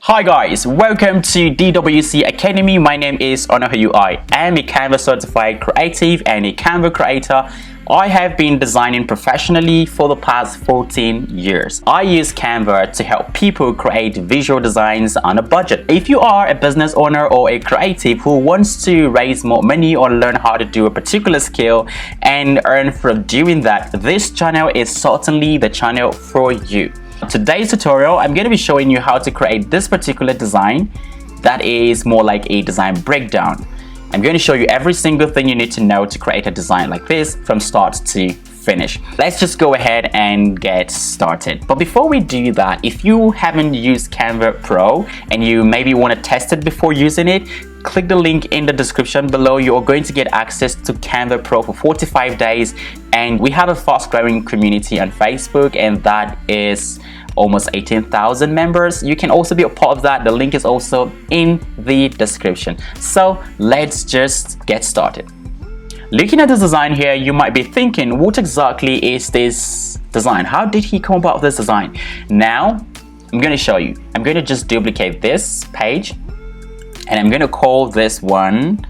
Hi guys, welcome to DWC Academy. My name is Onuoha UI. I am a Canva certified creative and a Canva creator. I have been designing professionally for the past 14 years. I use Canva to help people create visual designs on a budget. If you are a business owner or a creative who wants to raise more money or learn how to do a particular skill and earn from doing that, this channel is certainly the channel for you. Today's tutorial, I'm going to be showing you how to create this particular design that is more like a design breakdown. I'm going to show you every single thing you need to know to create a design like this from start to finish. Let's just go ahead and get started. But before we do that, if you haven't used Canva Pro and you maybe want to test it before using it, click the link in the description below. You're going to get access to Canva Pro for 45 days. And we have a fast growing community on Facebook, and that is almost 18,000 members. You can also be a part of that. The link is also in the description. So let's just get started. Looking at this design here, you might be thinking, what exactly is this design? How did he come about with this design? Now, I'm going to show you. I'm going to just duplicate this page and I'm going to call this one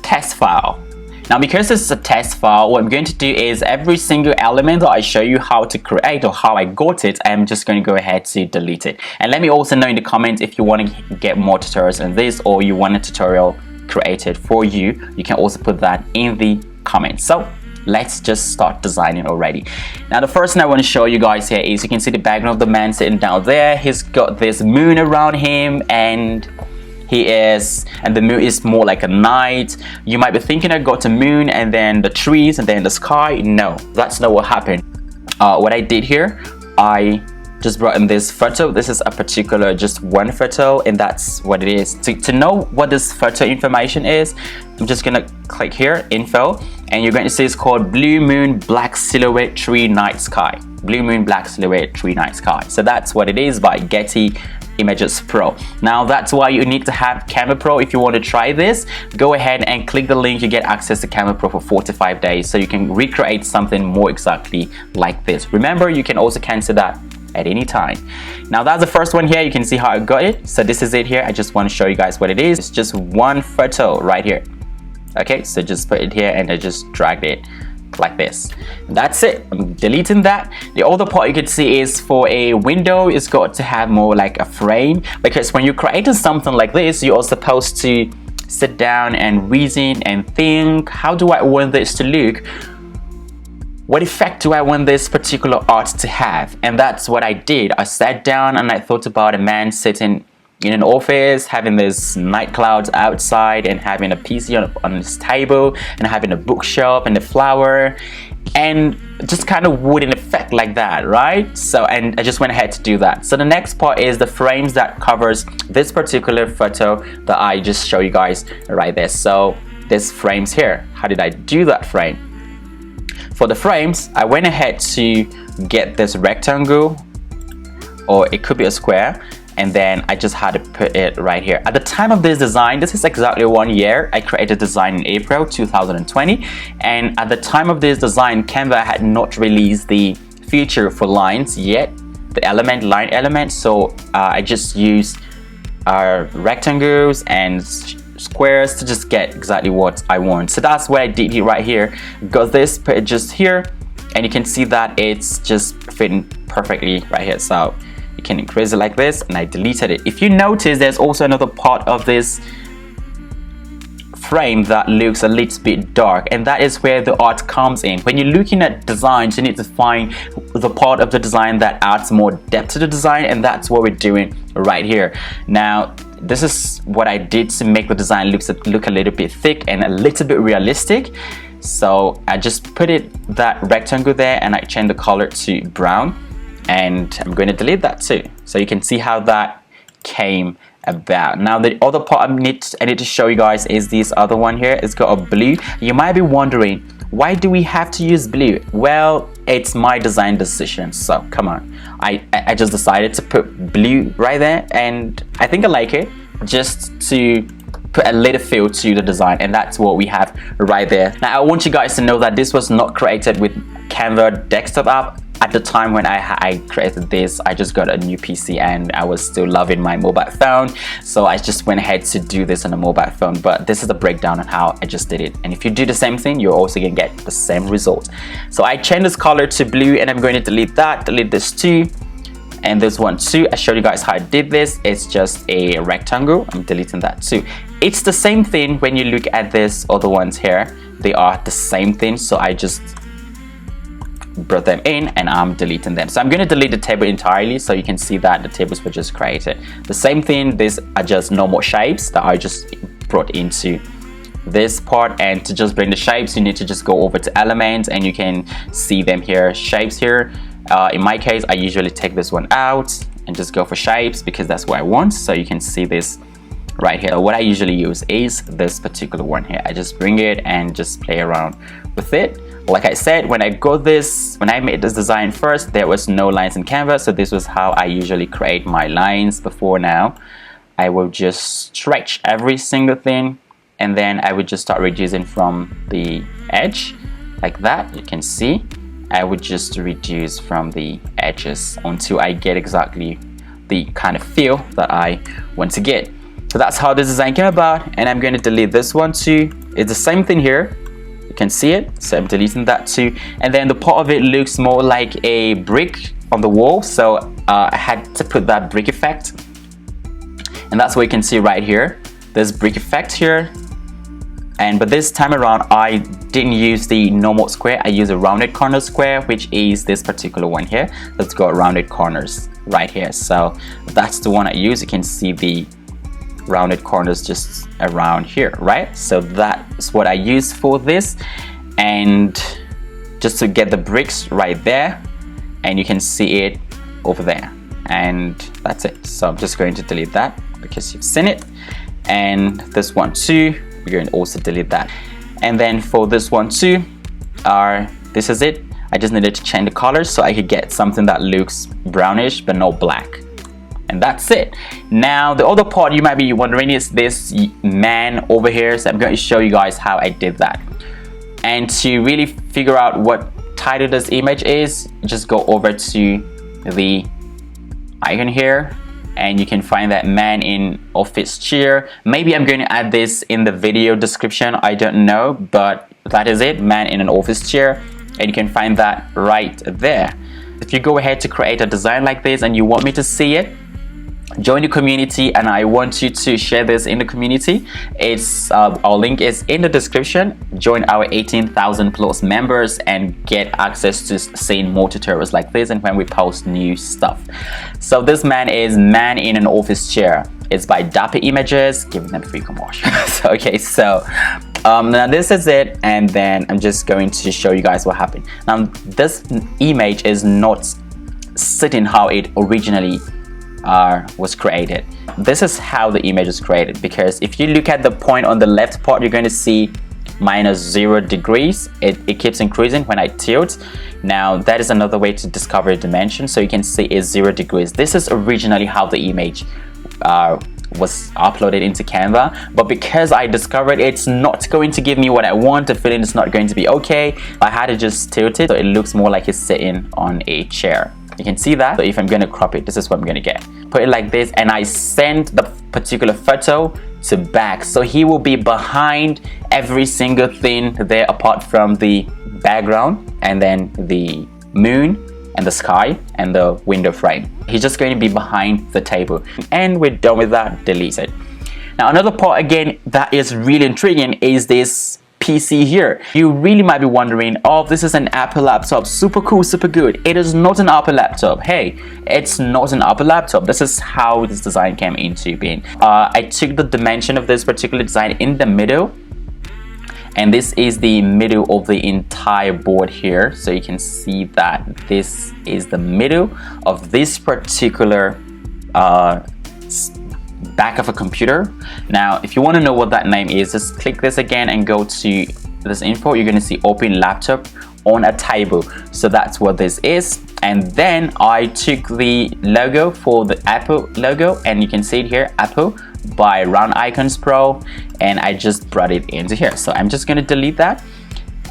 test file. Now, because this is a test file, what I'm going to do is every single element that I show you how to create or how I got it, I'm just going to go ahead to delete it. And let me also know in the comments if you want to get more tutorials on this or you want a tutorial created for you. You can also put that in the comments. So let's just start designing already. Now, the first thing I want to show you guys here is you can see the background of the man sitting down there. He's got this moon around him and the moon is more like a night. You might be thinking I got a moon and then the trees and then the sky. No, that's not what happened. What I did here, I just brought in this photo. This is a particular just one photo, and that's what it is. To know what this photo information is, I'm just gonna click here, info, and you're going to see it's called Blue Moon Black Silhouette Tree Night Sky. Blue Moon Black Silhouette Tree Night Sky. So that's what it is by Getty Images Pro. Now that's why you need to have Canva Pro. If you want to try this, go ahead and click the link. You get access to Canva Pro for 45 days so you can recreate something more exactly like this. Remember, you can also cancel that at any time. Now that's the first one here. You can see how I got it. So this is it here. I just want to show you guys what it is. It's just one photo right here. Okay, so just put it here and I just dragged it like this. That's it. I'm deleting that. The other part you can see is for a window, it's got to have more like a frame, because when you're creating something like this, you're supposed to sit down and reason and think, how do I want this to look? What effect do I want this particular art to have? And that's what I did. I sat down and I thought about a man sitting in an office, having this night clouds outside and having a PC on his table and having a bookshelf and a flower and just kind of wooden effect like that, right? So, and I just went ahead to do that. So the next part is the frames that covers this particular photo that I just show you guys right there. So this frames here. How did I do that frame? For the frames, I went ahead to get this rectangle, or it could be a square, and then I just had to put it right here. At the time of this design, this is exactly 1 year. I created a design in April 2020, and at the time of this design, Canva had not released the feature for lines yet, the line element. So I just used rectangles and squares to just get exactly what I want. So that's what I did here right here. Got this, put it just here, and you can see that it's just fitting perfectly right here. So you can increase it like this, and I deleted it. If you notice, there's also another part of this frame that looks a little bit dark, and that is where the art comes in. When you're looking at designs, you need to find the part of the design that adds more depth to the design, and that's what we're doing right here. Now, this is what I did to make the design look a little bit thick and a little bit realistic. So I just put that rectangle there, and I changed the color to brown. And I'm going to delete that too, so you can see how that came about. Now the other part I need to show you guys is this other one here. It's got a blue. You might be wondering, why do we have to use blue? Well, it's my design decision, so come on. I just decided to put blue right there, and I think I like it, just to put a little feel to the design, and that's what we have right there. Now I want you guys to know that this was not created with Canva desktop app. at the time when I created this, I just got a new PC and I was still loving my mobile phone, so I just went ahead to do this on a mobile phone. But this is a breakdown on how I just did it, and if you do the same thing, you're also gonna get the same result. So I changed this color to blue, and I'm going to delete that, delete this too, and this one too. I showed you guys how I did this. It's just a rectangle. I'm deleting that too. It's the same thing when you look at this other ones here. They are the same thing, so I just brought them in and I'm deleting them. So I'm going to delete the table entirely so you can see that the tables were just created. The same thing, these are just normal shapes that I just brought into this part, and to just bring the shapes you need to just go over to elements and you can see them here, shapes here. In my case, I usually take this one out and just go for shapes because that's what I want. So you can see this right here. What I usually use is this particular one here. I just bring it and just play around with it. Like I said, when I made this design first, there was no lines in Canva, so this was how I usually create my lines before now. I will just stretch every single thing, and then I would just start reducing from the edge like that. You can see I would just reduce from the edges until I get exactly the kind of feel that I want to get. So that's how this design came about, and I'm going to delete this one too. It's the same thing here. You can see it, so I'm deleting that too. And then the part of it looks more like a brick on the wall, so I had to put that brick effect, and that's what you can see right here. There's brick effect here, but this time around I didn't use the normal square. I used a rounded corner square, which is this particular one here. Let's go rounded corners right here. So that's the one I use. You can see the rounded corners just around here, right? So that's what I use for this, and just to get the bricks right there, and you can see it over there, and that's it. So I'm just going to delete that because you've seen it, and this one too, we're going to also delete that. And then for this one too, this is it. I just needed to change the color so I could get something that looks brownish but not black. And that's it. Now the other part you might be wondering is this man over here. So I'm going to show you guys how I did that. And to really figure out what title this image is, just go over to the icon here, and you can find that man in office chair. Maybe I'm going to add this in the video description, I don't know, but that is it, man in an office chair, and you can find that right there. If you go ahead to create a design like this and you want me to see it, join the community, and I want you to share this in the community. It's our link is in the description. Join our 18,000 plus members and get access to seeing more tutorials like this and when we post new stuff. So this man is man in an office chair. It's by Dapper Images, giving them free commercial. Okay, so now this is it, and then I'm just going to show you guys what happened. Now this image is not sitting how it originally was created. This is how the image was created, because if you look at the point on the left part, you're going to see -0 degrees. It keeps increasing when I tilt. Now that is another way to discover a dimension, so you can see it's 0 degrees. This is originally how the image was uploaded into Canva, but because I discovered it's not going to give me what I want, the feeling is not going to be okay, I had to just tilt it so it looks more like it's sitting on a chair. You can see that. So if I'm going to crop it, this is what I'm going to get. Put it like this, and I send the particular photo to back, so he will be behind every single thing there apart from the background and then the moon and the sky and the window frame. He's just going to be behind the table, and we're done with that. Delete it. Now another part again that is really intriguing is this PC here. You really might be wondering, oh, this is an Apple laptop, super cool, super good. It is not an Apple laptop. Hey, it's not an Apple laptop. This is how this design came into being. I took the dimension of this particular design in the middle, and this is the middle of the entire board here, so you can see that this is the middle of this particular back of a computer. Now if you want to know what that name is, just click this again and go to this info. You're going to see open laptop on a table, so that's what this is. And then I took the logo for the Apple logo, and you can see it here, Apple by AlchemyPro, and I just brought it into here. So I'm just going to delete that,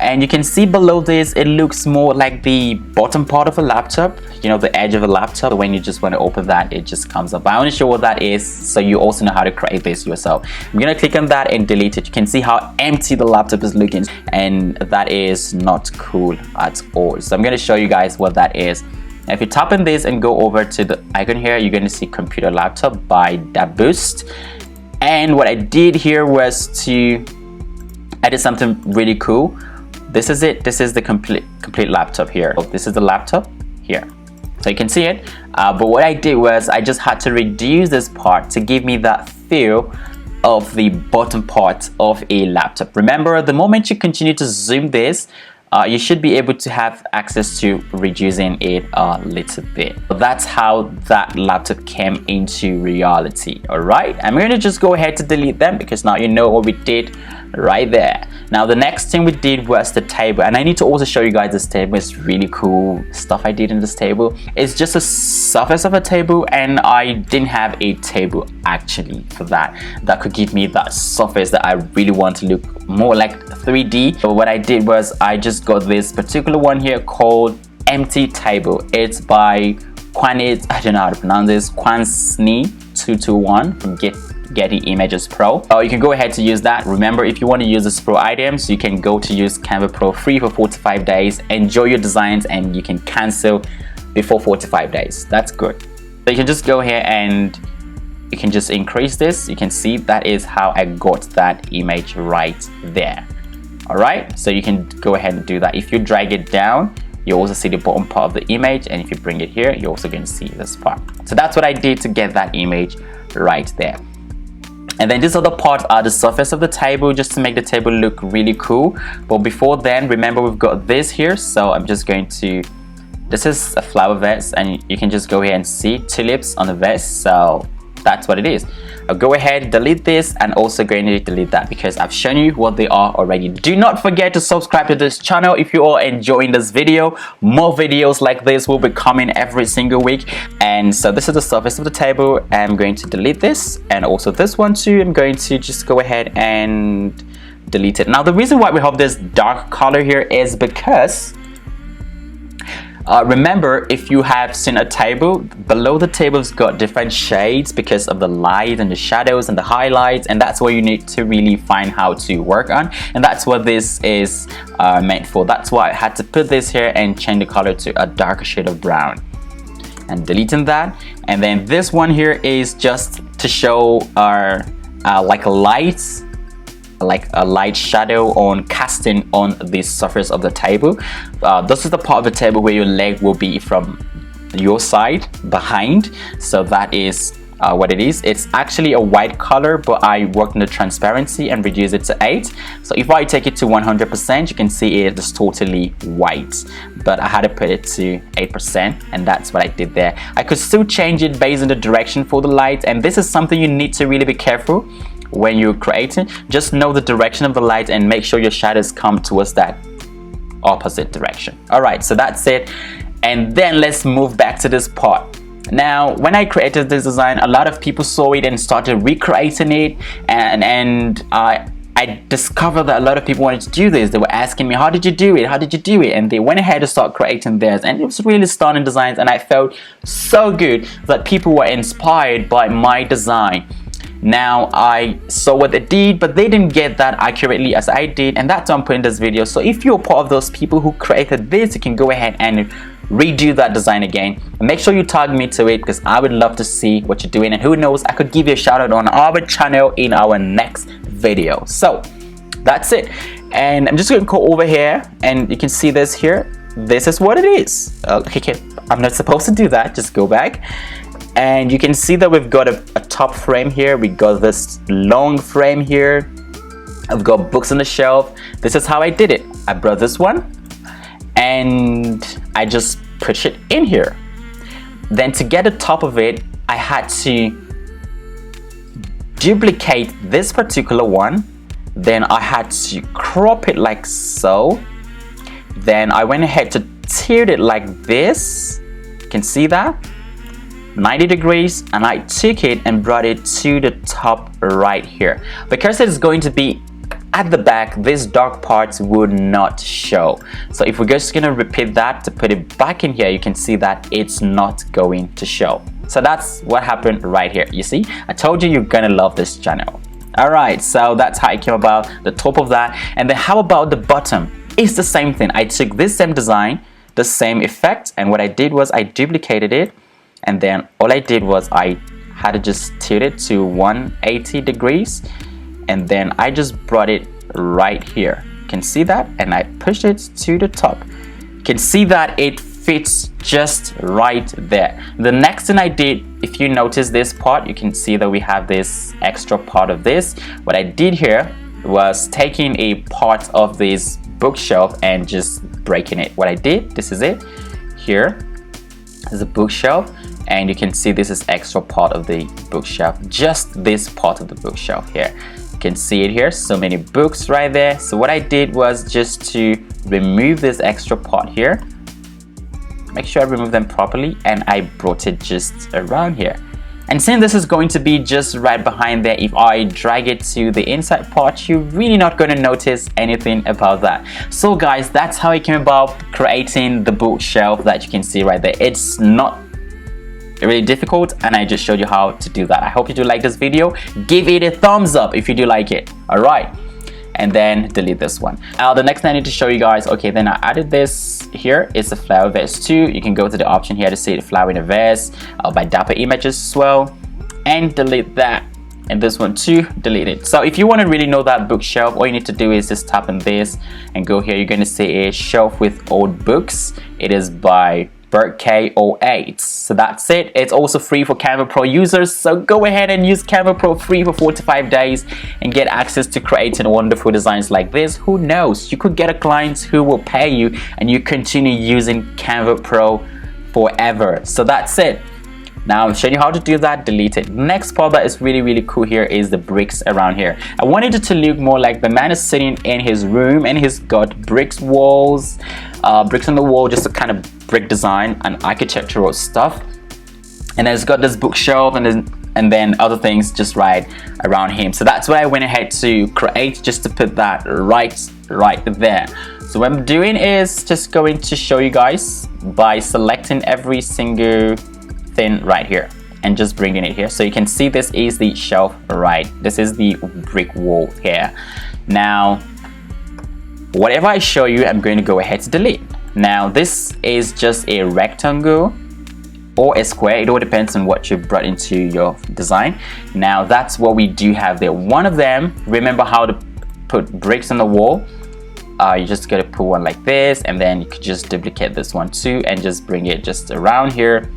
And you can see below this, it looks more like the bottom part of a laptop, you know, the edge of a laptop. When you just want to open that, it just comes up. I want to show what that is so you also know how to create this yourself. I'm gonna click on that and delete it. You can see how empty the laptop is looking, and that is not cool at all. So I'm gonna show you guys what that is. Now, if you tap on this and go over to the icon here, you're gonna see computer laptop by Daboost. And what I did here was to add something really cool. This is it. This is the complete laptop here. So this is the laptop here. So you can see it. But what I did was I just had to reduce this part to give me that feel of the bottom part of a laptop. Remember, the moment you continue to zoom this, you should be able to have access to reducing it a little bit. That's how that laptop came into reality. All right, I'm going to just go ahead to delete them because now you know what we did right there. Now the next thing we did was the table, and I need to also show you guys this table. It's really cool stuff I did in this table. It's just a surface of a table, and I didn't have a table actually for that could give me that surface that I really want to look more like 3D. So what I did was I just got this particular one here called Empty Table. It's by Kwanit, I don't know how to pronounce this, Kwansni221 from Getty Images Pro. You can go ahead to use that. Remember, if you want to use this pro items, you can go to use Canva Pro free for 45 days. Enjoy your designs, and you can cancel before 45 days. That's good. So you can just go here and you can just increase this. You can see that is how I got that image right there. All right, so you can go ahead and do that. If you drag it down, you also see the bottom part of the image, and if you bring it here, you're also going to see this part. So that's what I did to get that image right there. And then this other part are the surface of the table, just to make the table look really cool. But before then, remember we've got this here. So I'm just going to, this is a flower vase, and you can just go here and see tulips on the vase. So that's what it is. I'll go ahead, delete this, and also going to delete that because I've shown you what they are already. Do not forget to subscribe to this channel if you are enjoying this video. More videos like this will be coming every single week. And so this is the surface of the table. I'm going to delete this, and also this one too. I'm going to just go ahead and delete it. Now the reason why we have this dark color here is because remember, if you have seen a table, below the table's got different shades because of the light and the shadows and the highlights, and that's what you need to really find how to work on, and that's what this is meant for. That's why I had to put this here and change the color to a darker shade of brown. And deleting that, and then this one here is just to show our like a light shadow on casting on the surface of the table. This is the part of the table where your leg will be from your side behind. So that is what it is. It's actually a white color, but I worked on the transparency and reduced it to 8. So if I take it to 100%, you can see it is totally white, but I had to put it to 8%, and that's what I did there. I could still change it based on the direction for the light, and this is something you need to really be careful when you're creating. Just know the direction of the light and make sure your shadows come towards that opposite direction. All right, so that's it. And then let's move back to this part. Now, when I created this design, a lot of people saw it and started recreating it, and I discovered that a lot of people wanted to do this. They were asking me, how did you do it? How did you do it? And they went ahead to start creating theirs, and it was really stunning designs, and I felt so good that people were inspired by my design. Now, I saw what they did, but they didn't get that accurately as I did, and that's why I'm putting this video. So if you're part of those people who created this, you can go ahead and redo that design again. And make sure you tag me to it because I would love to see what you're doing, and who knows, I could give you a shout out on our channel in our next video. So that's it, and I'm just going to go over here, and you can see this here. This is what it is. Okay, I'm not supposed to do that. Just go back. And you can see that we've got a top frame here. We got this long frame here. I've got books on the shelf. This is how I did it. I brought this one and I just push it in here. Then to get the top of it, I had to duplicate this particular one. Then I had to crop it like so. Then I went ahead to tilt it like this. You can see that? 90 degrees, and I took it and brought it to the top right here. Because it's going to be at the back, this dark part would not show. So if we're just gonna repeat that to put it back in here, you can see that it's not going to show. So that's what happened right here. You see, I told you you're gonna love this channel. Alright, so that's how it came about, the top of that. And then how about the bottom? It's the same thing. I took this same design, the same effect, and what I did was I duplicated it, and then all I did was I had to just tilt it to 180 degrees, and then I just brought it right here. You can see that, and I pushed it to the top. You can see that it fits just right there. The next thing I did, if you notice this part, you can see that we have this extra part of this. What I did here was taking a part of this bookshelf and just breaking it. What I did, this is it. Here is a bookshelf, and you can see this is extra part of the bookshelf, just this part of the bookshelf here. You can see it here, so many books right there. So what I did was just to remove this extra part here. Make sure I remove them properly, and I brought it just around here. And since this is going to be just right behind there, if I drag it to the inside part, you're really not going to notice anything about that. So guys, that's how it came about creating the bookshelf that you can see right there. It's not really difficult, and I just showed you how to do that. I hope you do like this video. Give it a thumbs up if you do like it. All right, and then delete this one. Now the next thing I need to show you guys, okay, then I added this here. It's a flower vase too. You can go to the option here to see the flower in a vase by Dapper Images as well, and delete that. And this one too, delete it. So if you want to really know that bookshelf, all you need to do is just tap on this and go here. You're going to see a shelf with old books. It is by K08. So that's it. It's also free for Canva Pro users, so go ahead and use Canva Pro free for 45 days and get access to creating wonderful designs like this. Who knows, you could get a client who will pay you and you continue using Canva Pro forever. So that's it. Now I'm showing you how to do that. Delete it. The next part that is really cool here is the bricks around here. I wanted it to look more like the man is sitting in his room and he's got bricks walls, bricks on the wall, just a kind of brick design and architectural stuff. And then it's got this bookshelf and then other things just right around him. So that's what I went ahead to create, just to put that right there. So what I'm doing is just going to show you guys by selecting every single thing right here and just bringing it here. So you can see this is the shelf, right? This is the brick wall here. Now whatever I show you, I'm going to go ahead to delete. Now this is just a rectangle or a square. It all depends on what you brought into your design. Now that's what we do have there. One of them, remember how to put bricks on the wall. You just gotta put one like this, and then you could just duplicate this one too and just bring it just around here,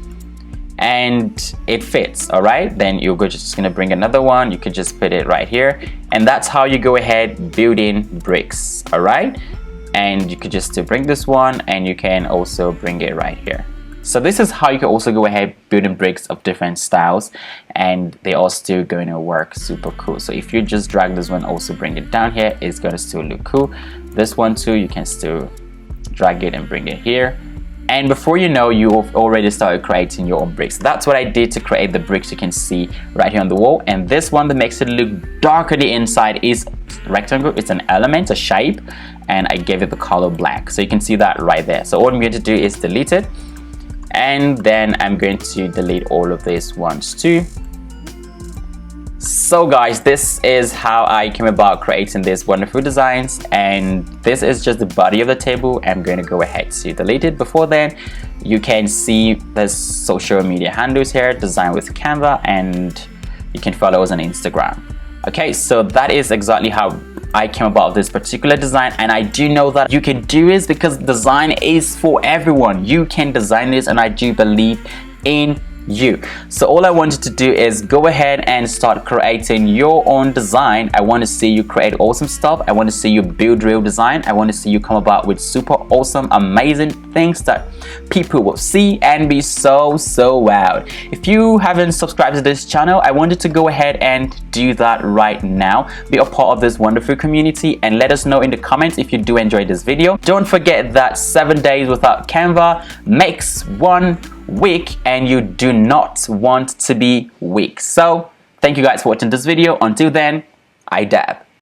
and it fits. All right, then you're just gonna bring another one. You could just put it right here, and that's how you go ahead building bricks. All right, and you could just bring this one, and you can also bring it right here. So this is how you can also go ahead building bricks of different styles, and they are still going to work super cool. So if you just drag this one, also bring it down here, it's going to still look cool. This one too, you can still drag it and bring it here, and before you know, you've already started creating your own bricks. That's what I did to create the bricks you can see right here on the wall. And this one that makes it look darker the inside is rectangle. It's an element, a shape, and I gave it the color black, so you can see that right there. So all I'm going to do is delete it, and then I'm going to delete all of these ones too. So guys, this is how I came about creating these wonderful designs, and this is just the body of the table. I'm going to go ahead to delete it. Before then, you can see there's social media handles here, design with Canva, and you can follow us on Instagram. Okay, so that is exactly how I came about this particular design, and I do know that you can do this because design is for everyone. You can design this, and I do believe in you. So all I want you to do is go ahead and start creating your own design. I want to see you create awesome stuff. I want to see you build real design. I want to see you come about with super awesome, amazing things that people will see and be so wowed. If you haven't subscribed to this channel, I want you to go ahead and do that right now. Be a part of this wonderful community, and let us know in the comments if you do enjoy this video. Don't forget that 7 days without Canva makes 1 week, and you do not want to be weak. So thank you guys for watching this video. Until then, I dab.